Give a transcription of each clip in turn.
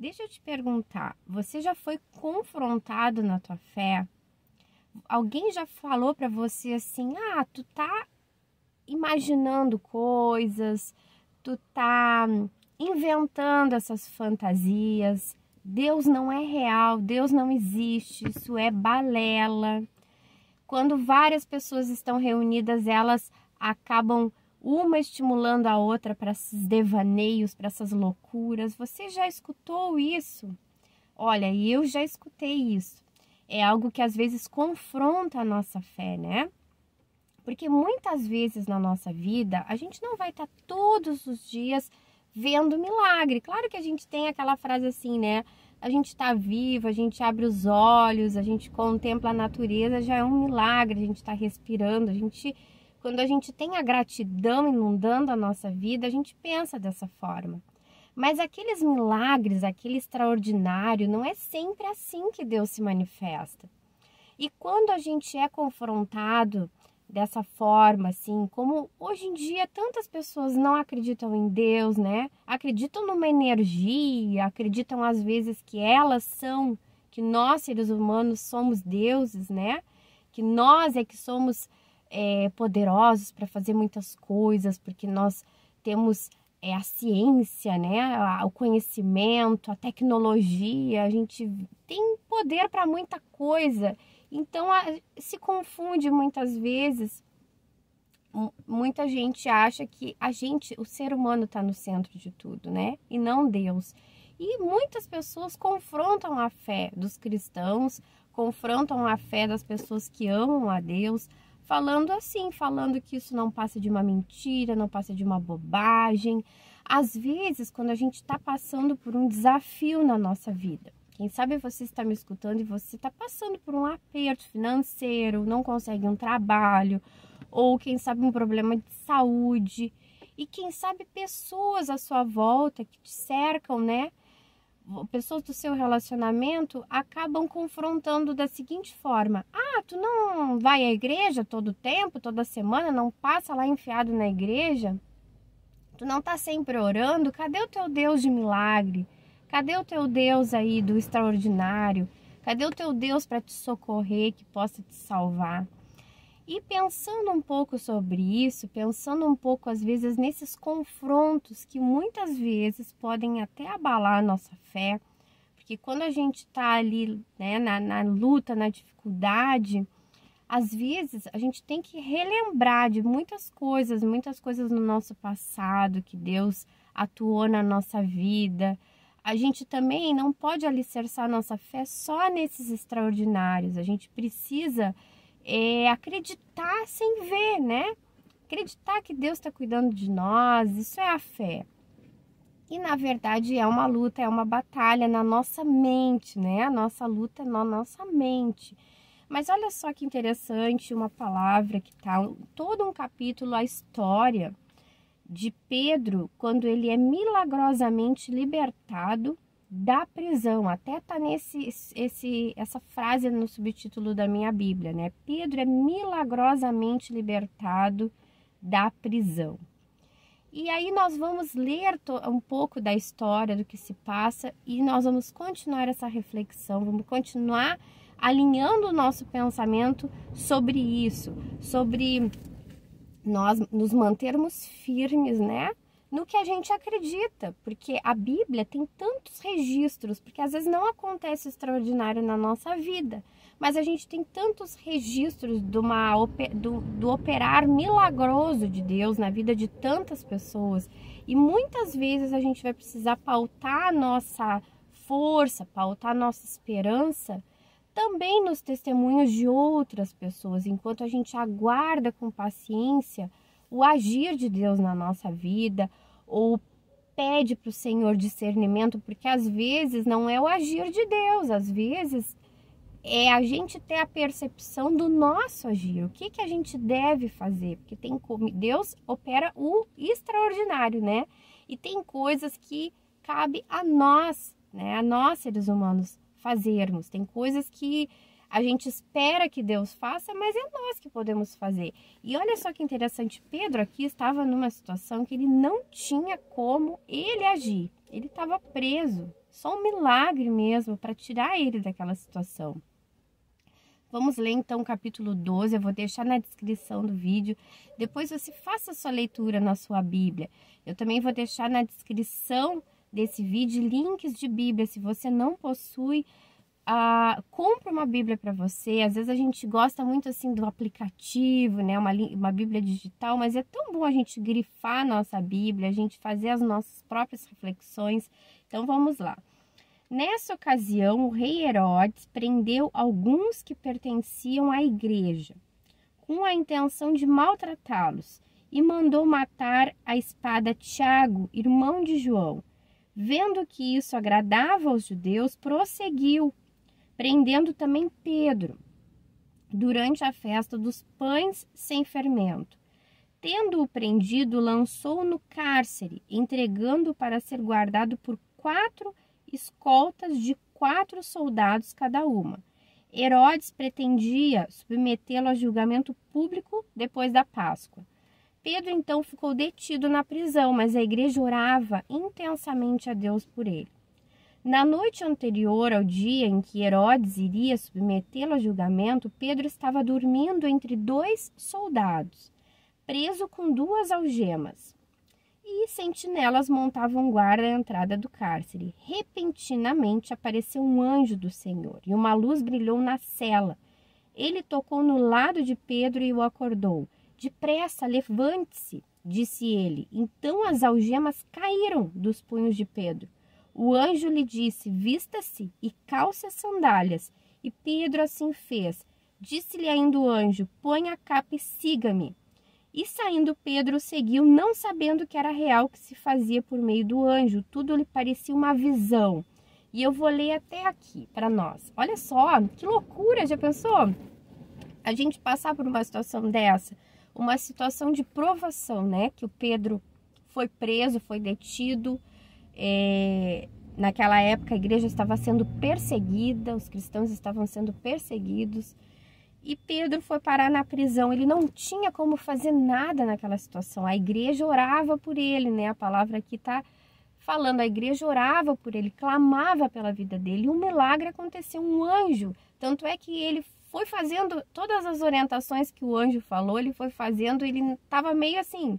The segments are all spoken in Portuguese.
Deixa eu te perguntar, você já foi confrontado na tua fé? Alguém já falou para você assim, tu tá imaginando coisas, tu tá inventando essas fantasias, Deus não é real, Deus não existe, isso é balela. Quando várias pessoas estão reunidas, elas acabam uma estimulando a outra para esses devaneios, para essas loucuras. Você já escutou isso? Olha, eu já escutei isso. É algo que às vezes confronta a nossa fé, né? Porque muitas vezes na nossa vida, a gente não vai estar todos os dias vendo milagre. Claro que a gente tem aquela frase assim, né? A gente está vivo, a gente abre os olhos, a gente contempla a natureza, já é um milagre, a gente está respirando. Quando a gente tem a gratidão inundando a nossa vida, a gente pensa dessa forma. Mas aqueles milagres, aquele extraordinário, não é sempre assim que Deus se manifesta. E quando a gente é confrontado dessa forma, assim, como hoje em dia tantas pessoas não acreditam em Deus, né? Acreditam numa energia, acreditam às vezes que nós seres humanos somos deuses, né? Que nós é que somos poderosos para fazer muitas coisas, porque nós temos a ciência, né? O conhecimento, a tecnologia, a gente tem poder para muita coisa. Então, se confunde muitas vezes, muita gente acha que o ser humano está no centro de tudo, né? E não Deus. E muitas pessoas confrontam a fé dos cristãos, confrontam a fé das pessoas que amam a Deus, falando que isso não passa de uma mentira, não passa de uma bobagem. Às vezes, quando a gente está passando por um desafio na nossa vida, quem sabe você está me escutando e você está passando por um aperto financeiro, não consegue um trabalho, ou quem sabe um problema de saúde, e quem sabe pessoas à sua volta que te cercam, né? Pessoas do seu relacionamento acabam confrontando da seguinte forma: tu não vai à igreja todo tempo, toda semana, não passa lá enfiado na igreja? Tu não está sempre orando? Cadê o teu Deus de milagre? Cadê o teu Deus aí do extraordinário? Cadê o teu Deus para te socorrer, que possa te salvar? E pensando um pouco sobre isso, pensando um pouco às vezes nesses confrontos que muitas vezes podem até abalar a nossa fé, porque quando a gente está ali, né, na luta, na dificuldade, às vezes a gente tem que relembrar de muitas coisas no nosso passado que Deus atuou na nossa vida. A gente também não pode alicerçar nossa fé só nesses extraordinários. A gente precisa acreditar sem ver, né? Acreditar que Deus está cuidando de nós, isso é a fé. E na verdade é uma luta, é uma batalha na nossa mente, né? A nossa luta é na nossa mente. Mas olha só que interessante, uma palavra que está todo um capítulo, a história de Pedro, quando ele é milagrosamente libertado da prisão. Até está essa frase no subtítulo da minha Bíblia, né? Pedro é milagrosamente libertado da prisão. E aí nós vamos ler um pouco da história, do que se passa, e nós vamos continuar essa reflexão, vamos continuar alinhando o nosso pensamento sobre isso, sobre nós nos mantermos firmes, né, no que a gente acredita, porque a Bíblia tem tantos registros, porque às vezes não acontece extraordinário na nossa vida, mas a gente tem tantos registros do operar milagroso de Deus na vida de tantas pessoas, e muitas vezes a gente vai precisar pautar a nossa força, pautar a nossa esperança também nos testemunhos de outras pessoas, enquanto a gente aguarda com paciência o agir de Deus na nossa vida, ou pede para o Senhor discernimento, porque às vezes não é o agir de Deus, às vezes é a gente ter a percepção do nosso agir, o que a gente deve fazer, porque Deus opera o extraordinário, né? E tem coisas que cabe a nós, né? A nós seres humanos fazermos. Tem coisas que a gente espera que Deus faça, mas é nós que podemos fazer. E olha só que interessante, Pedro aqui estava numa situação que ele não tinha como ele agir. Ele estava preso, só um milagre mesmo para tirar ele daquela situação. Vamos ler então o capítulo 12, eu vou deixar na descrição do vídeo. Depois você faça a sua leitura na sua Bíblia. Eu também vou deixar na descrição desse vídeo links de Bíblia. Se você não possui, compra uma Bíblia para você. Às vezes a gente gosta muito assim do aplicativo, né? Uma Bíblia digital, mas é tão bom a gente grifar a nossa Bíblia, a gente fazer as nossas próprias reflexões. Então vamos lá. Nessa ocasião, o rei Herodes prendeu alguns que pertenciam à igreja, com a intenção de maltratá-los, e mandou matar à espada Tiago, irmão de João. Vendo que isso agradava aos judeus, prosseguiu, prendendo também Pedro, durante a festa dos pães sem fermento. Tendo-o prendido, lançou-o no cárcere, entregando-o para ser guardado por 4 escoltas de 4 soldados cada uma. Herodes pretendia submetê-lo a julgamento público depois da Páscoa. Pedro então ficou detido na prisão, mas a igreja orava intensamente a Deus por ele. Na noite anterior ao dia em que Herodes iria submetê-lo a julgamento, Pedro estava dormindo entre 2 soldados, preso com 2 algemas. E sentinelas montavam guarda à entrada do cárcere. Repentinamente apareceu um anjo do Senhor, e uma luz brilhou na cela. Ele tocou no lado de Pedro e o acordou. Depressa, levante-se, disse ele. Então as algemas caíram dos punhos de Pedro. O anjo lhe disse, vista-se e calce as sandálias. E Pedro assim fez. Disse-lhe ainda o anjo, põe a capa e siga-me. E saindo Pedro seguiu, não sabendo que era real que se fazia por meio do anjo. Tudo lhe parecia uma visão. E eu vou ler até aqui para nós. Olha só, que loucura, já pensou? A gente passar por uma situação dessa, uma situação de provação, né? Que o Pedro foi preso, foi detido. Naquela época a igreja estava sendo perseguida, os cristãos estavam sendo perseguidos. E Pedro foi parar na prisão, ele não tinha como fazer nada naquela situação, a igreja orava por ele, né? A palavra aqui está falando, a igreja orava por ele, clamava pela vida dele, e um milagre aconteceu, um anjo, tanto é que ele foi fazendo todas as orientações que o anjo falou, ele foi fazendo, ele estava meio assim,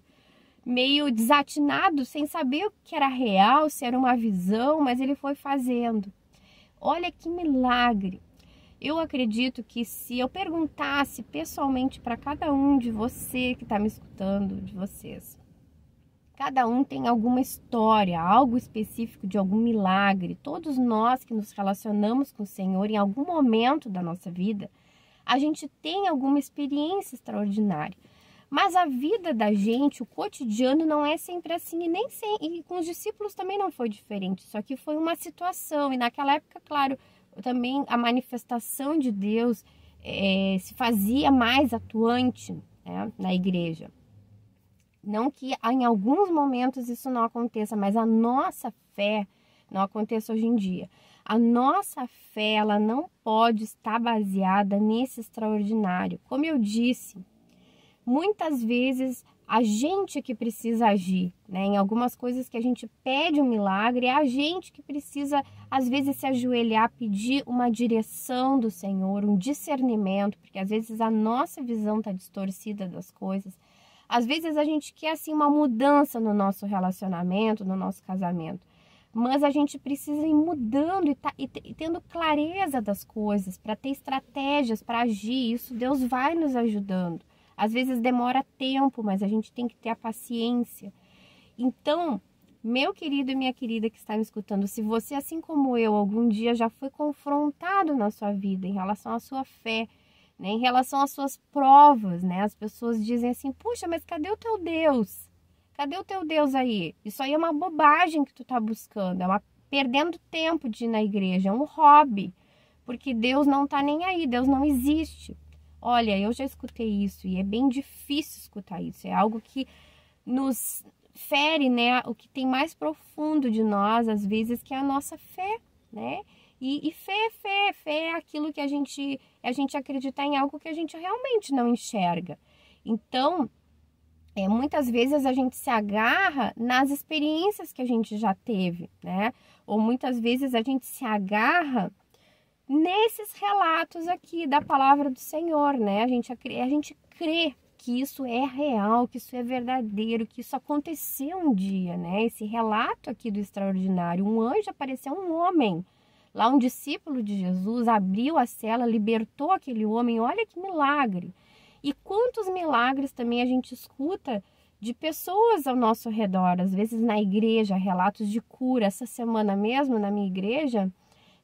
meio desatinado, sem saber o que era real, se era uma visão, mas ele foi fazendo. Olha que milagre! Eu acredito que se eu perguntasse pessoalmente para cada um de você que está me escutando, de vocês, cada um tem alguma história, algo específico de algum milagre. Todos nós que nos relacionamos com o Senhor em algum momento da nossa vida, a gente tem alguma experiência extraordinária. Mas a vida da gente, o cotidiano não é sempre assim, e com os discípulos também não foi diferente. Isso aqui foi uma situação, e naquela época, claro, também a manifestação de Deus se fazia mais atuante, né, na igreja. Não que em alguns momentos isso não aconteça, mas a nossa fé não aconteça hoje em dia. A nossa fé, ela não pode estar baseada nesse extraordinário. Como eu disse, muitas vezes a gente que precisa agir, né? Em algumas coisas que a gente pede um milagre, é a gente que precisa, às vezes, se ajoelhar, pedir uma direção do Senhor, um discernimento, porque às vezes a nossa visão está distorcida das coisas. Às vezes a gente quer, assim, uma mudança no nosso relacionamento, no nosso casamento. Mas a gente precisa ir mudando e tendo clareza das coisas, para ter estratégias para agir. Isso Deus vai nos ajudando. Às vezes demora tempo, mas a gente tem que ter a paciência. Então, meu querido e minha querida que está me escutando, se você, assim como eu, algum dia já foi confrontado na sua vida em relação à sua fé, né, em relação às suas provas, né? As pessoas dizem assim, puxa, mas cadê o teu Deus? Cadê o teu Deus aí? Isso aí é uma bobagem que tu tá buscando, perdendo tempo de ir na igreja, é um hobby, porque Deus não tá nem aí, Deus não existe. Olha, eu já escutei isso e é bem difícil escutar isso. É algo que nos fere, né? O que tem mais profundo de nós, às vezes, que é a nossa fé, né? E fé é aquilo que a gente acreditar em algo que a gente realmente não enxerga. Então, Muitas vezes a gente se agarra nas experiências que a gente já teve, né? Ou muitas vezes a gente se agarra nesses relatos aqui da palavra do Senhor, né? A gente crê que isso é real, que isso é verdadeiro, que isso aconteceu um dia, né? Esse relato aqui do extraordinário, um anjo apareceu a um homem. Lá um discípulo de Jesus abriu a cela, libertou aquele homem, olha que milagre. E quantos milagres também a gente escuta de pessoas ao nosso redor, às vezes na igreja, relatos de cura. Essa semana mesmo, na minha igreja,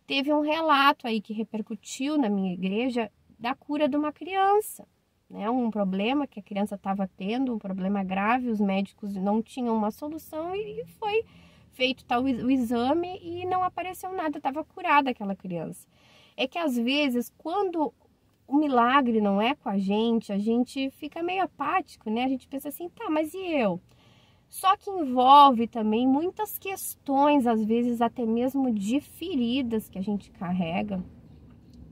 teve um relato aí que repercutiu na minha igreja da cura de uma criança, né? Um problema que a criança estava tendo, um problema grave, os médicos não tinham uma solução e foi feito o exame e não apareceu nada, estava curada aquela criança. É que às vezes, quando o milagre não é com a gente fica meio apático, né? A gente pensa assim, tá, mas e eu? Só que envolve também muitas questões, às vezes até mesmo de feridas que a gente carrega,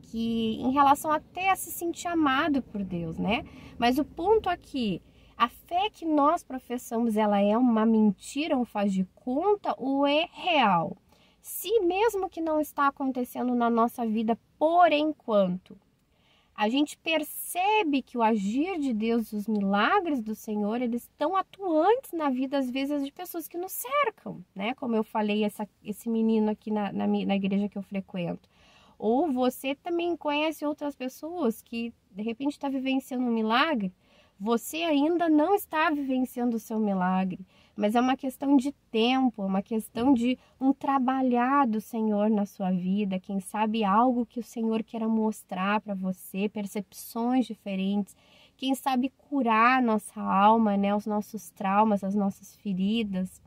que em relação até a se sentir amado por Deus, né? Mas o ponto aqui, a fé que nós professamos, ela é uma mentira, um faz de conta ou é real? Se mesmo que não está acontecendo na nossa vida por enquanto, a gente percebe que o agir de Deus, os milagres do Senhor, eles estão atuantes na vida, às vezes, de pessoas que nos cercam, né? Como eu falei, esse menino aqui na igreja que eu frequento. Ou você também conhece outras pessoas que, de repente, está vivenciando um milagre. Você ainda não está vivenciando o seu milagre, mas é uma questão de tempo, é uma questão de um trabalhar do Senhor na sua vida, quem sabe algo que o Senhor queira mostrar para você, percepções diferentes, quem sabe curar nossa alma, né, os nossos traumas, as nossas feridas.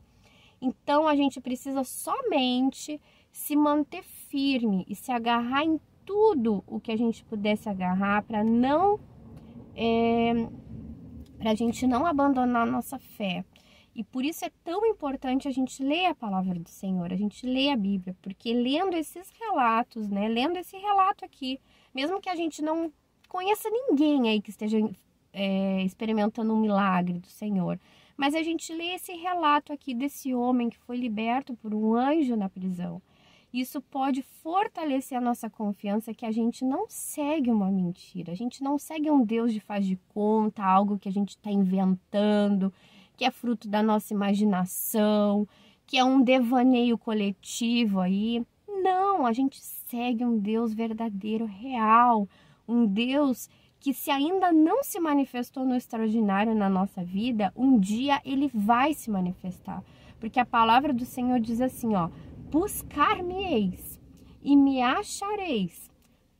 Então a gente precisa somente se manter firme e se agarrar em tudo o que a gente puder se agarrar para a gente não abandonar a nossa fé. E por isso é tão importante a gente ler a palavra do Senhor, a gente ler a Bíblia, porque lendo esses relatos, né, lendo esse relato aqui, mesmo que a gente não conheça ninguém aí que esteja experimentando um milagre do Senhor, mas a gente lê esse relato aqui desse homem que foi liberto por um anjo na prisão. Isso pode fortalecer a nossa confiança que a gente não segue uma mentira, a gente não segue um Deus de faz de conta, algo que a gente está inventando, que é fruto da nossa imaginação, que é um devaneio coletivo aí. Não, a gente segue um Deus verdadeiro, real, um Deus que, se ainda não se manifestou no extraordinário na nossa vida, um dia ele vai se manifestar. Porque a palavra do Senhor diz assim, ó: buscar-me-eis e me achareis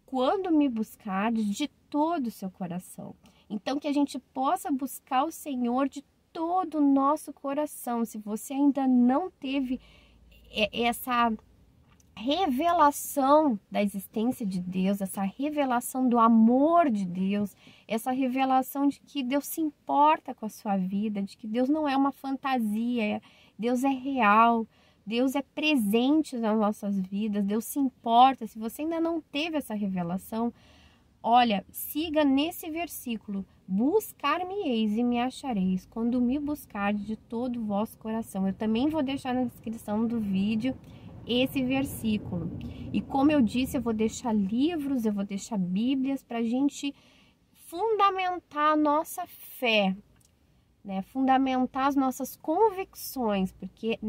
quando me buscardes de todo o seu coração. Então, que a gente possa buscar o Senhor de todo o nosso coração. Se você ainda não teve essa revelação da existência de Deus, essa revelação do amor de Deus, essa revelação de que Deus se importa com a sua vida, de que Deus não é uma fantasia, Deus é real, Deus é presente nas nossas vidas, Deus se importa. Se você ainda não teve essa revelação, olha, siga nesse versículo: buscar-me-eis e me achareis, quando me buscardes de todo o vosso coração. Eu também vou deixar na descrição do vídeo esse versículo. E como eu disse, eu vou deixar livros, eu vou deixar bíblias para a gente fundamentar a nossa fé, né? Fundamentar as nossas convicções, porque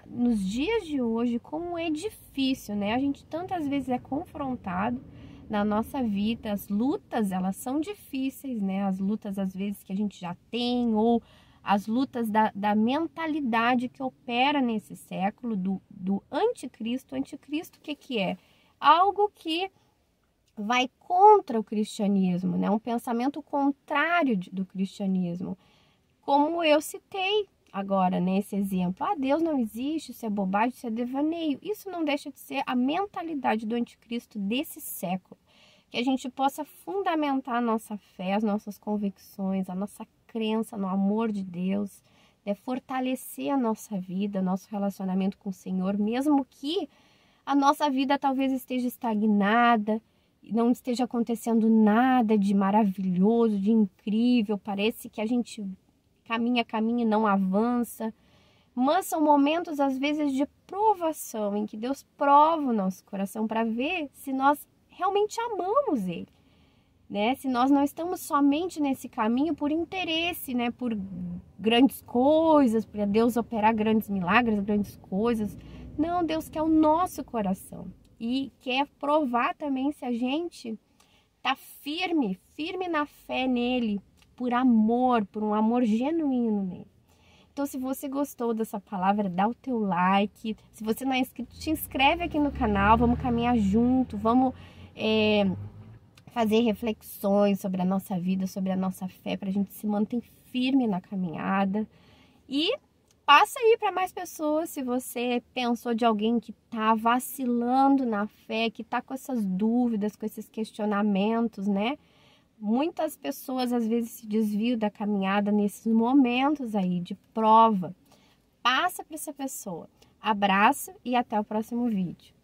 nos dias de hoje, como é difícil, né? A gente tantas vezes é confrontado na nossa vida, as lutas, elas são difíceis, né? As lutas, às vezes, que a gente já tem, ou as lutas da mentalidade que opera nesse século, do anticristo. O anticristo, o que é? Algo que vai contra o cristianismo, né? Um pensamento contrário do cristianismo. Como eu citei agora nesse exemplo, Deus não existe, isso é bobagem, isso é devaneio. Isso não deixa de ser a mentalidade do anticristo desse século. Que a gente possa fundamentar a nossa fé, as nossas convicções, a nossa crença no amor de Deus, fortalecer a nossa vida, nosso relacionamento com o Senhor, mesmo que a nossa vida talvez esteja estagnada, não esteja acontecendo nada de maravilhoso, de incrível, parece que a gente caminha e não avança. Mas são momentos, às vezes, de provação, em que Deus prova o nosso coração para ver se nós realmente amamos Ele, né? Se nós não estamos somente nesse caminho por interesse, né? Por grandes coisas, para Deus operar grandes milagres, grandes coisas. Não, Deus quer o nosso coração e quer provar também se a gente tá firme na fé nele, por amor, por um amor genuíno nele. Então, se você gostou dessa palavra, dá o teu like. Se você não é inscrito, te inscreve aqui no canal. Vamos caminhar junto, vamos fazer reflexões sobre a nossa vida, sobre a nossa fé, para a gente se manter firme na caminhada. E passa aí para mais pessoas, se você pensou de alguém que está vacilando na fé, que está com essas dúvidas, com esses questionamentos, né? Muitas pessoas às vezes se desviam da caminhada nesses momentos aí de prova. Passa para essa pessoa. Abraço e até o próximo vídeo.